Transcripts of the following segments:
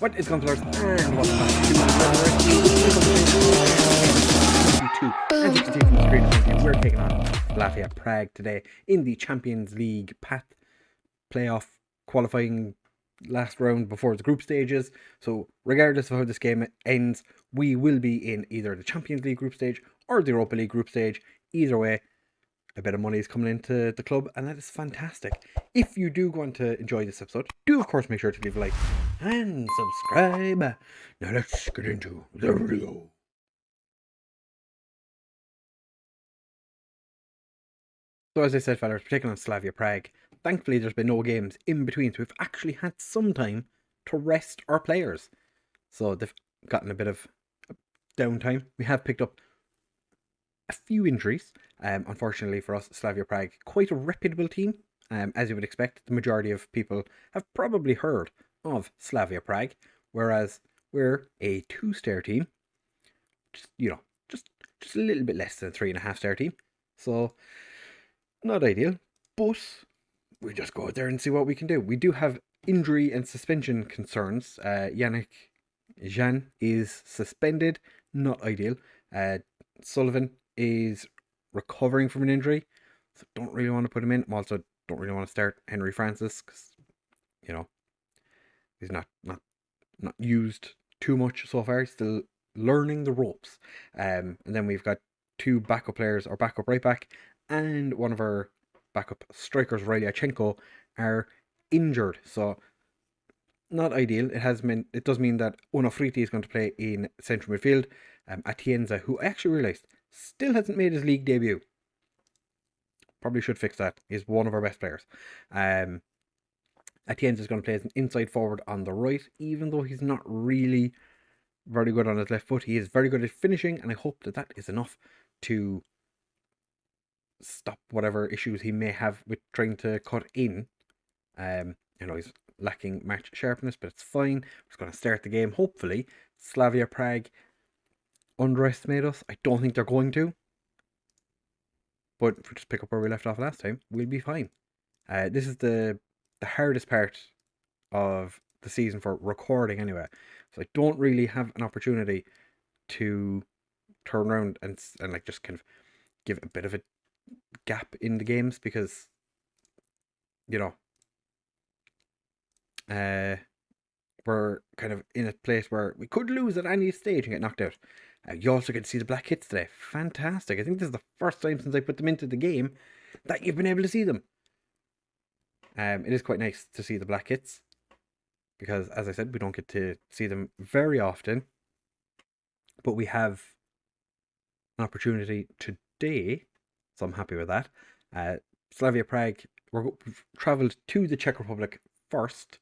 What is going on, and welcome back to FM22. As you can see from the screen, we're taking on Slavia Prague today in the Champions League path playoff qualifying last round before the group stages. So regardless of how this game ends, we will be in either the Champions League group stage or the Europa League group stage. Either way, a bit of money is coming into the club, and that is fantastic. If you do want to enjoy this episode, do of course make sure to leave a like and subscribe. Now let's get into the video. So as I said, fellas, we're taking on Slavia Prague. Thankfully, there's been no games in between, so we've actually had some time to rest our players. So they've gotten a bit of downtime. We have picked up a few injuries. Unfortunately for us, Slavia Prague, quite a reputable team. As you would expect, the majority of people have probably heard of Slavia Prague, whereas we're a 2-star team. Just a little bit less than a 3.5-star team. So not ideal, but we just go out there and see what we can do. We do have injury and suspension concerns. Yannick Jean is suspended, not ideal. Sullivan is recovering from an injury, so don't really want to put him in. Also, don't really want to start Henry Francis because he's not used too much so far. He's still learning the ropes. And then we've got two backup players, our backup right back and one of our backup strikers, Rylyachenko, are injured. So not ideal. It does mean that Onofriti is going to play in central midfield. Atienza, who I actually realised still hasn't made his league debut. Probably should fix that. He's one of our best players. Atienza is going to play as an inside forward on the right, even though he's not really very good on his left foot. He is very good at finishing, and I hope that is enough to stop whatever issues he may have with trying to cut in. He's lacking match sharpness, but it's fine. We're just going to start the game. Hopefully, Slavia Prague underestimate us. I don't think they're going to. But if we just pick up where we left off last time, we'll be fine. This is the hardest part of the season for recording anyway. So I don't really have an opportunity to turn around and just kind of give a bit of a gap in the games because, we're kind of in a place where we could lose at any stage and get knocked out. You also get to see the black hits today. Fantastic. I think this is the first time since I put them into the game that you've been able to see them. It is quite nice to see the black hits because, as I said, we don't get to see them very often. But we have an opportunity today, so I'm happy with that. Slavia Prague, we've travelled to the Czech Republic first.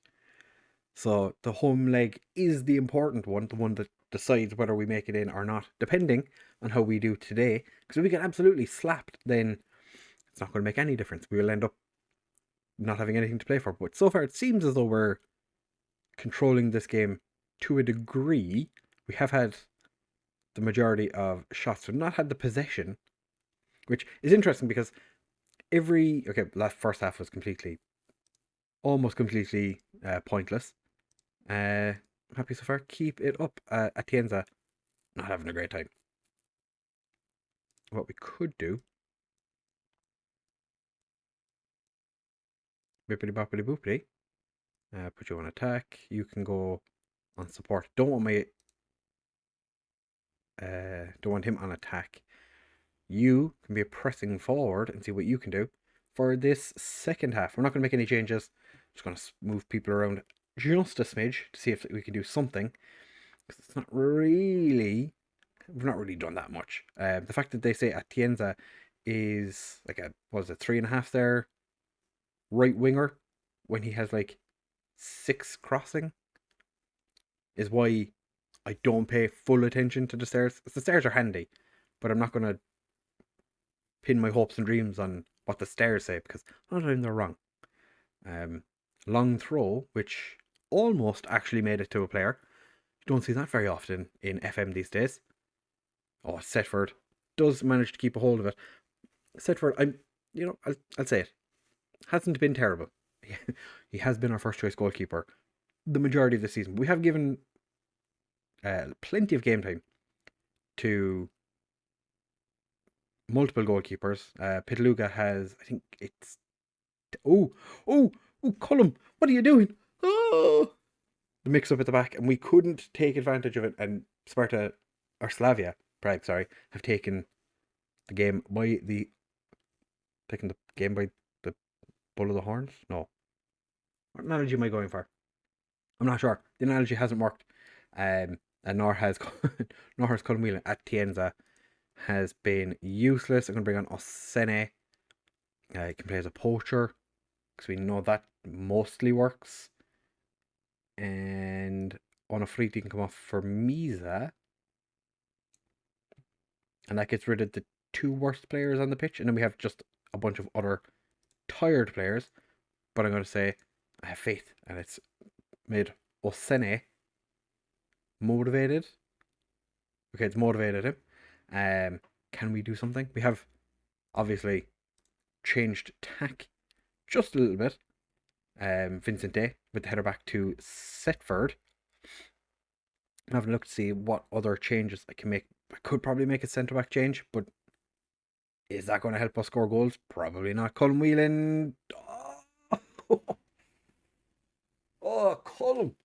So the home leg is the important one, the one that decides whether we make it in or not, depending on how we do today. Because if we get absolutely slapped, then it's not going to make any difference. We will end up not having anything to play for. But so far, it seems as though we're controlling this game to a degree. We have had the majority of shots, but not had the possession, which is interesting because last first half was almost completely pointless. Happy so far. Keep it up. Atienza, not having a great time. What we could do, bippity boppity boopity, put you on attack. You can go on support. Don't want him on attack. You can be pressing forward and see what you can do for this second half. We're not going to make any changes. Just going to move people around just a smidge to see if we can do something. Because we've not really done that much. The fact that they say Atienza is like a 3.5-star right winger when he has 6 crossing is why I don't pay full attention to the stairs. The stairs are handy, but I'm not going to pin my hopes and dreams on what the stairs say because a lot of them they're wrong. Long throw, which almost actually made it to a player. You don't see that very often in FM these days. Oh, Setford does manage to keep a hold of it. Setford, I'll say it, hasn't been terrible. He has been our first choice goalkeeper the majority of the season. We have given plenty of game time to multiple goalkeepers. Pitluga has, I think it's... Oh, Cullum, what are you doing? Oh! The mix-up at the back, and we couldn't take advantage of it, and Slavia Prague, sorry, have taken the game by the bull of the horns? No. What analogy am I going for? I'm not sure. The analogy hasn't worked. And nor has Colin Whelan. Atienza has been useless. I'm going to bring on Osene. He can play as a poacher, because we know that mostly works. And Onofriti can come off for Misa. And that gets rid of the two worst players on the pitch. And then we have just a bunch of other tired players. But I'm going to say I have faith. And it's made Osene motivated. Okay, it's motivated him. Can we do something? We have obviously changed tack just a little bit. Vincent Day with the header back to Setford. I'm having a look to see what other changes I can make. I could probably make a centre back change, but is that going to help us score goals? Probably not. Colin Whelan. Oh, Colin.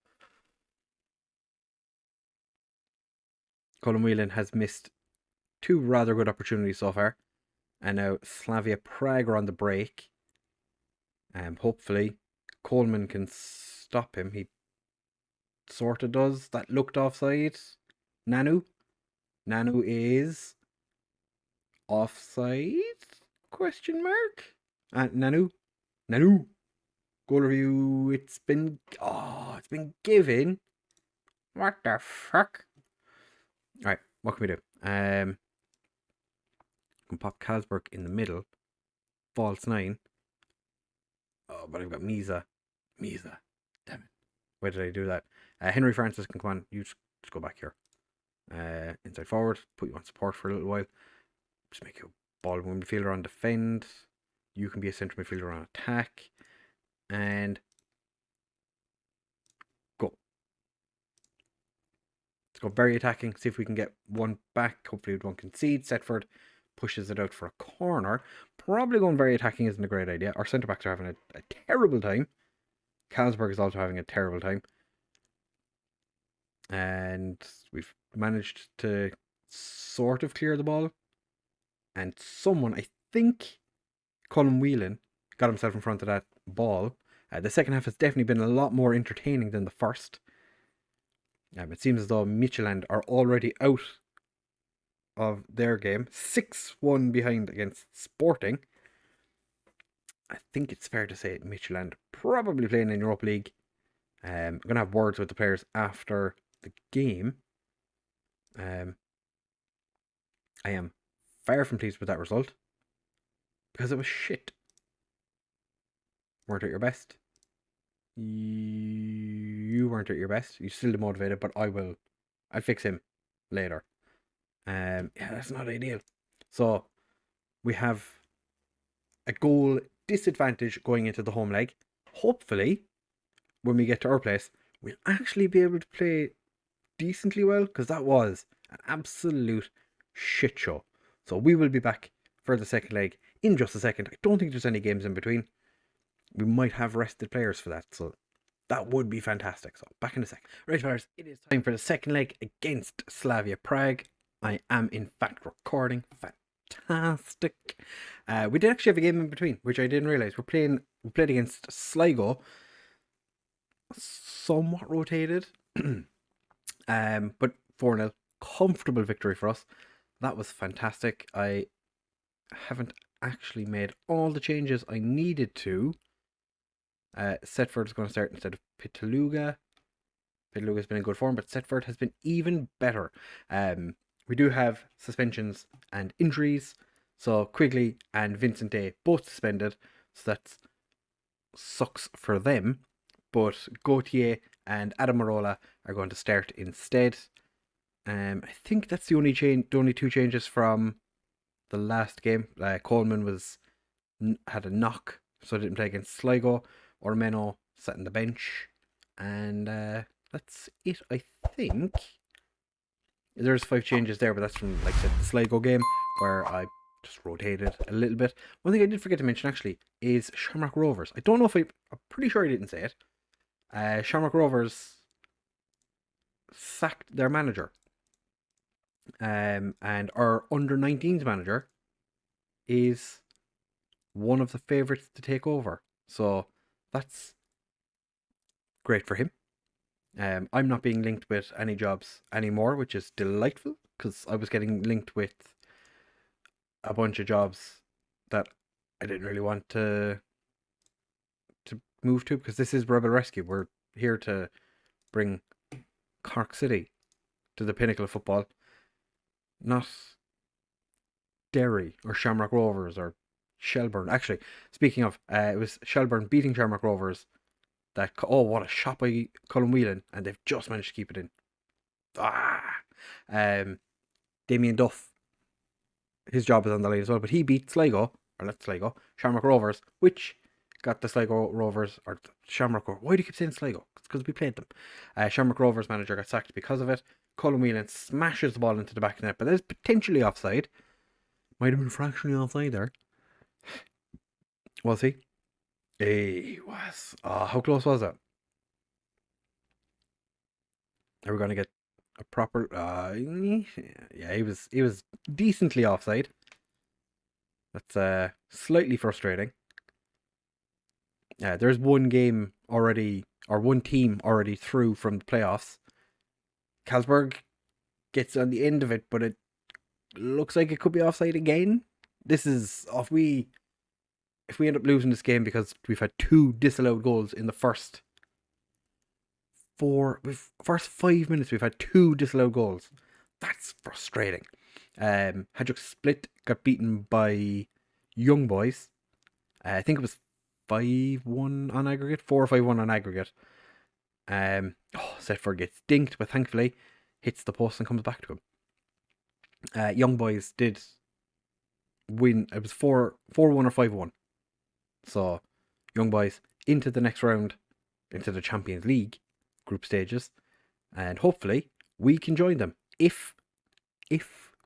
Colin Whelan has missed two rather good opportunities so far. And now Slavia Prague are on the break. Hopefully Coleman can stop him. He sort of does. That looked offside. Nanu is offside? Question mark? Nanu. Goal review. It's been given. What the fuck? Alright, what can we do? Can pop Carlsberg in the middle. False 9. Oh, but I've got Misa. Damn it. Why did I do that? Henry Francis can come on. You just go back here. Inside forward. Put you on support for a little while. Just make you a ball midfielder on defend. You can be a centre midfielder on attack. And go. Let's go very attacking. See if we can get one back. Hopefully we don't concede. Setford pushes it out for a corner. Probably going very attacking isn't a great idea. Our centre backs are having a terrible time. Carlsberg is also having a terrible time. And we've managed to sort of clear the ball. And someone, I think Colin Whelan, got himself in front of that ball. The second half has definitely been a lot more entertaining than the first. It seems as though Midtjylland are already out of their game. 6-1 behind against Sporting. I think it's fair to say Midtjylland probably playing in Europa League. I'm going to have words with the players after the game. I am far from pleased with that result. Because it was shit. Weren't at your best. You weren't at your best. You're still demotivated, but I'll fix him later. Yeah, that's not ideal. So we have a goal disadvantage going into the home leg. Hopefully, when we get to our place, we'll actually be able to play decently well, because that was an absolute shit show. So we will be back for the second leg in just a second. I don't think there's any games in between. We might have rested players for that, so that would be fantastic. So back in a sec. Right, players, it is time for the second leg against Slavia Prague. I am in fact recording. Fantastic. We did actually have a game in between, which I didn't realise. We played against Sligo. Somewhat rotated. But 4-0. Comfortable victory for us. That was fantastic. I haven't actually made all the changes I needed to. Setford is going to start instead of Pitluga. Pitluga's been in good form, but Setford has been even better. We do have suspensions and injuries. So Quigley and Vincent Day both suspended. So that sucks for them. But Gauthier and Adam Marola are going to start instead. I think that's the only two changes from the last game. Coleman had a knock, so didn't play against Sligo. Ormeno sat on the bench. And that's it, I think. There's 5 changes there, but that's from, like I said, the Sligo game, where I just rotated a little bit. One thing I did forget to mention, actually, is Shamrock Rovers. I don't know if I'm pretty sure I didn't say it. Shamrock Rovers sacked their manager. And our under-19s manager is one of the favourites to take over. So that's great for him. I'm not being linked with any jobs anymore, which is delightful, because I was getting linked with a bunch of jobs that I didn't really want to move to, because this is Rebel Rescue. We're here to bring Cork City to the pinnacle of football, not Derry or Shamrock Rovers or Shelburne. Actually, speaking of, it was Shelburne beating Shamrock Rovers. What a shot by Colin Whelan, and they've just managed to keep it in. Damien Duff, his job is on the line as well, but he beat Shamrock Rovers, which got the Sligo Rovers, or Shamrock. Why do you keep saying Sligo? It's because we played them. Shamrock Rovers manager got sacked because of it. Colin Whelan smashes the ball into the back of the net, but that is potentially offside. Might have been fractionally offside there. Was he? He was. How close was that? Are we going to get a proper? Yeah, he was decently offside. That's slightly frustrating. There's one game already, or one team already through from the playoffs. Carlsberg gets on the end of it, but it looks like it could be offside again. This is if we end up losing this game because we've had 2 disallowed goals in the first 5 minutes, we've had 2 disallowed goals. That's frustrating. Hajduk Split got beaten by Young Boys. I think it was 5-1 on aggregate, 4 or 5-1 on aggregate. Setford gets dinked, but thankfully hits the post and comes back to him. Young Boys did win. It was 4-1 or 5-1. So Young Boys into the next round, into the Champions League group stages, and hopefully we can join them if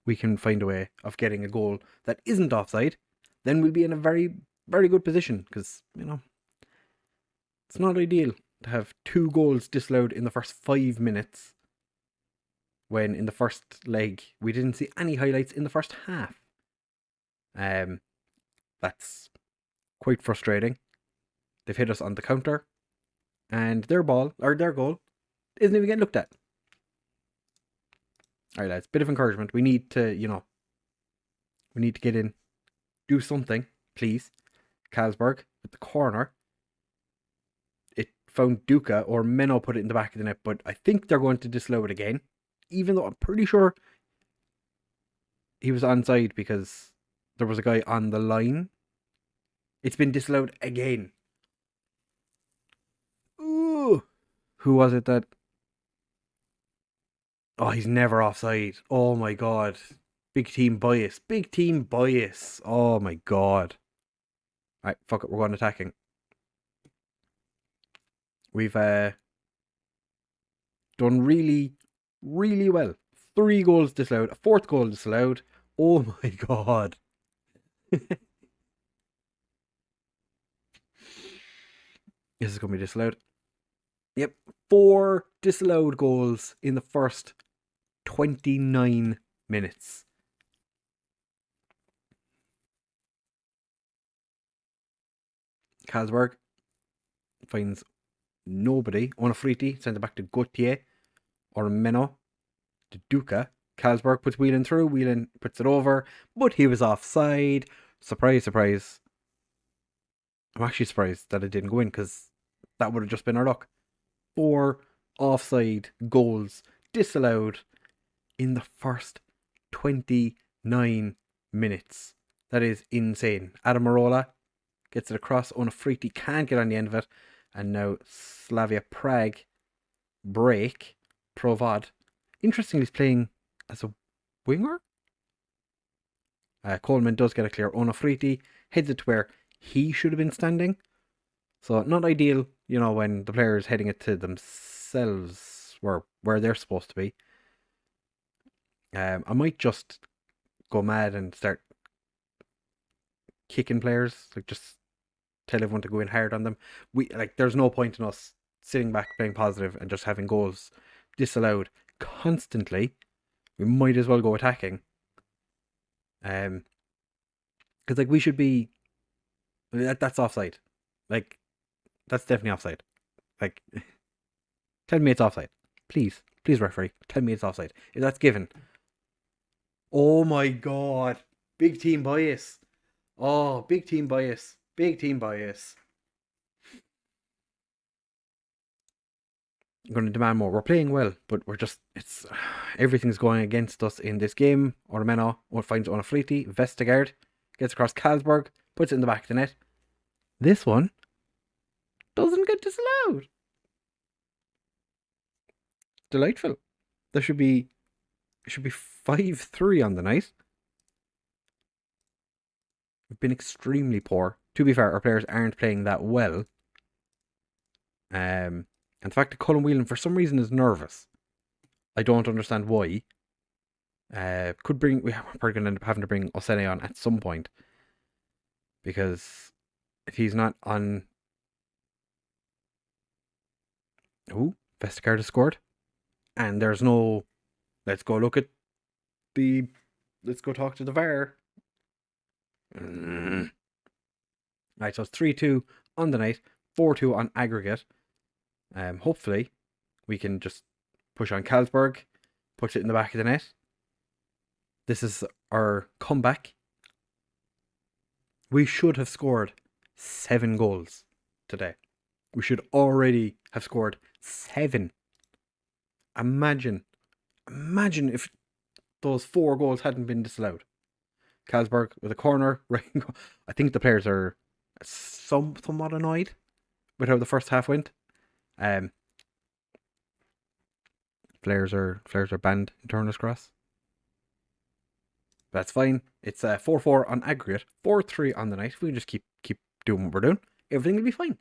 we can find a way of getting a goal that isn't offside. Then we'll be in a very, very good position, because it's not ideal to have 2 goals disallowed in the first 5 minutes, when in the first leg we didn't see any highlights in the first half. That's quite frustrating. They've hit us on the counter, and their goal isn't even getting looked at. Alright, lads, bit of encouragement. We need to, get in, do something, please. Carlsberg with the corner. It found Duca, or Menno put it in the back of the net, but I think they're going to disallow it again, even though I'm pretty sure he was onside because there was a guy on the line. It's been disallowed again. Ooh. Who was it that... Oh, he's never offside. Oh my god. Big team bias. Oh my god. Alright, fuck it, we're going attacking. We've done really, really well. 3 goals disallowed. A 4th goal disallowed. Oh my god. This is going to be disallowed. Yep, 4 disallowed goals in the first 29 minutes. Carlsberg finds nobody. Onofriti sends it back to Gauthier or Menno to Duca. Carlsberg puts Whelan through. Whelan puts it over, but he was offside. Surprise, surprise. I'm actually surprised that it didn't go in, because that would have just been our luck. 4 offside goals disallowed in the first 29 minutes. That is insane. Adam Marola gets it across. Onofriti can't get on the end of it. And now Slavia Prague break. Provad. Interestingly, he's playing as a winger. Coleman does get a clear. Onofriti heads it to where he should have been standing. So not ideal You know, when the player is heading it to themselves where they're supposed to be. I might just go mad and start kicking players, like just tell everyone to go in hard on them. There's no point in us sitting back playing positive and just having goals disallowed constantly. We might as well go attacking. Because we should be. That's offside. Like, that's definitely offside. Like, tell me it's offside, please, referee. Tell me it's offside if that's given. Oh my god, big team bias. Oh, big team bias. Big team bias. I'm going to demand more. We're playing well, but everything's going against us in this game. Ormeno finds Onafriti. Vestergaard gets across Carlsberg, puts it in the back of the net. This one doesn't get disallowed. Delightful. There should be 5-3 on the night. We've been extremely poor. To be fair, our players aren't playing that well. And the fact that Colin Whelan for some reason is nervous. I don't understand why. We're probably going to end up having to bring Osene on at some point. Because if he's not on... Oh, Vestergaard has scored. And there's no... Let's go talk to the VAR. Right, so it's 3-2 on the night, 4-2 on aggregate. Hopefully, we can just push on Carlsberg, push it in the back of the net. This is our comeback. We should have scored 7 goals today. We should already have scored 7. Imagine if those 4 goals hadn't been disallowed. Carlsberg with a corner. I think the players are somewhat annoyed with how the first half went. Players are banned in Turner's Cross. That's fine. It's 4-4 on aggregate, 4-3 on the night. If we just keep doing what we're doing, everything will be fine.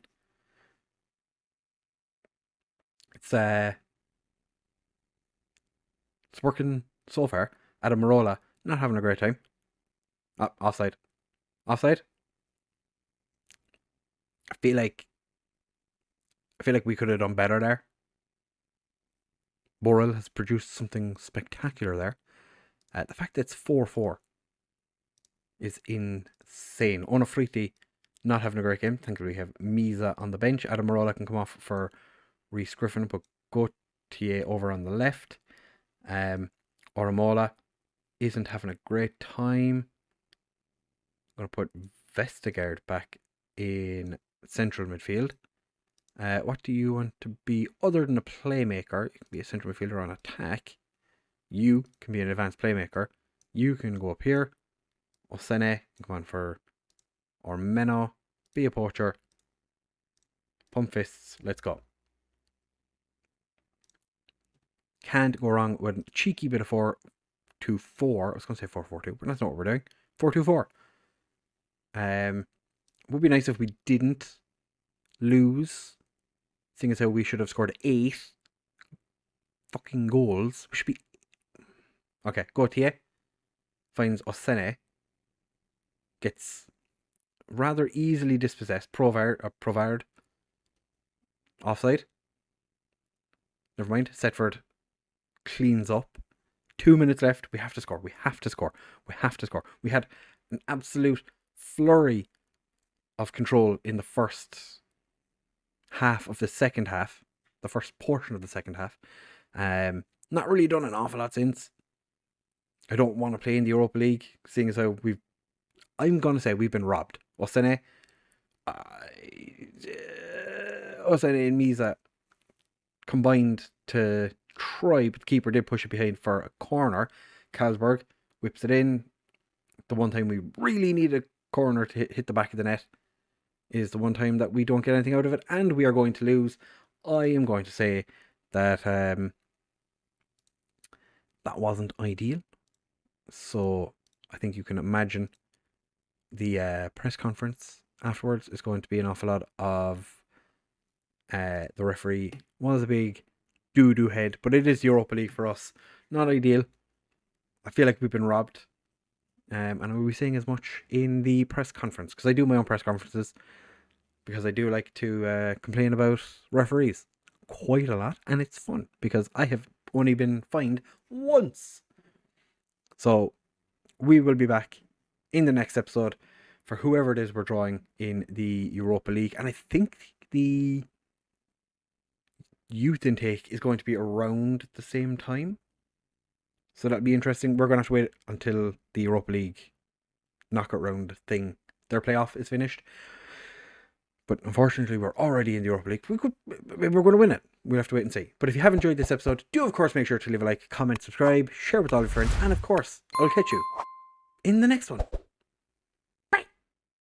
It's working so far. Adam Marola not having a great time. Offside. I feel like we could have done better there. Borrell has produced something spectacular there. The fact that it's 4-4 is insane. Onafriti not having a great game. Thankfully, we have Misa on the bench. Adam Marola can come off for Rhys Griffin, but Gauthier over on the left. Oramola isn't having a great time. I'm going to put Vestergaard back in central midfield. What do you want to be other than a playmaker? You can be a central midfielder on attack. You can be an advanced playmaker. You can go up here. Osene can come on for Ormeno. Be a poacher. Pump fists. Let's go. Can't go wrong with a cheeky bit of 4-2-4. I was going to say 4-4-2, but that's not what we're doing. 4-2-4. Would be nice if we didn't lose. Seeing as how we should have scored 8 fucking goals. We should be... Okay, Gauthier finds Osene. Gets rather easily dispossessed. Provard. Offside. Never mind. Setford cleans up. 2 minutes left. We have to score. We have to score. We had an absolute flurry of control in the first half of the second half. The first portion of the second half. Not really done an awful lot since. I don't want to play in the Europa League, seeing as how I'm going to say we've been robbed. Osene and Misa combined to try, but the keeper did push it behind for a corner. Carlsberg whips it in. The one time we really need a corner to hit the back of the net is the one time that we don't get anything out of it, and we are going to lose. I am going to say that that wasn't ideal. So I think you can imagine the press conference afterwards is going to be an awful lot of The referee was a big doo-doo head, but it is Europa League for us. Not ideal. I feel like we've been robbed. And I will be saying as much in the press conference, because I do my own press conferences, because I do like to complain about referees quite a lot, and it's fun, because I have only been fined once. So we will be back in the next episode for whoever it is we're drawing in the Europa League, and I think the youth intake is going to be around the same time. So that'd be interesting. We're going to have to wait until the Europa League knockout round thing, their playoff, is finished. But unfortunately, we're already in the Europa League. We're going to win it. We'll have to wait and see. But if you have enjoyed this episode, do of course make sure to leave a like, comment, subscribe, share with all your friends, and of course, I'll catch you in the next one.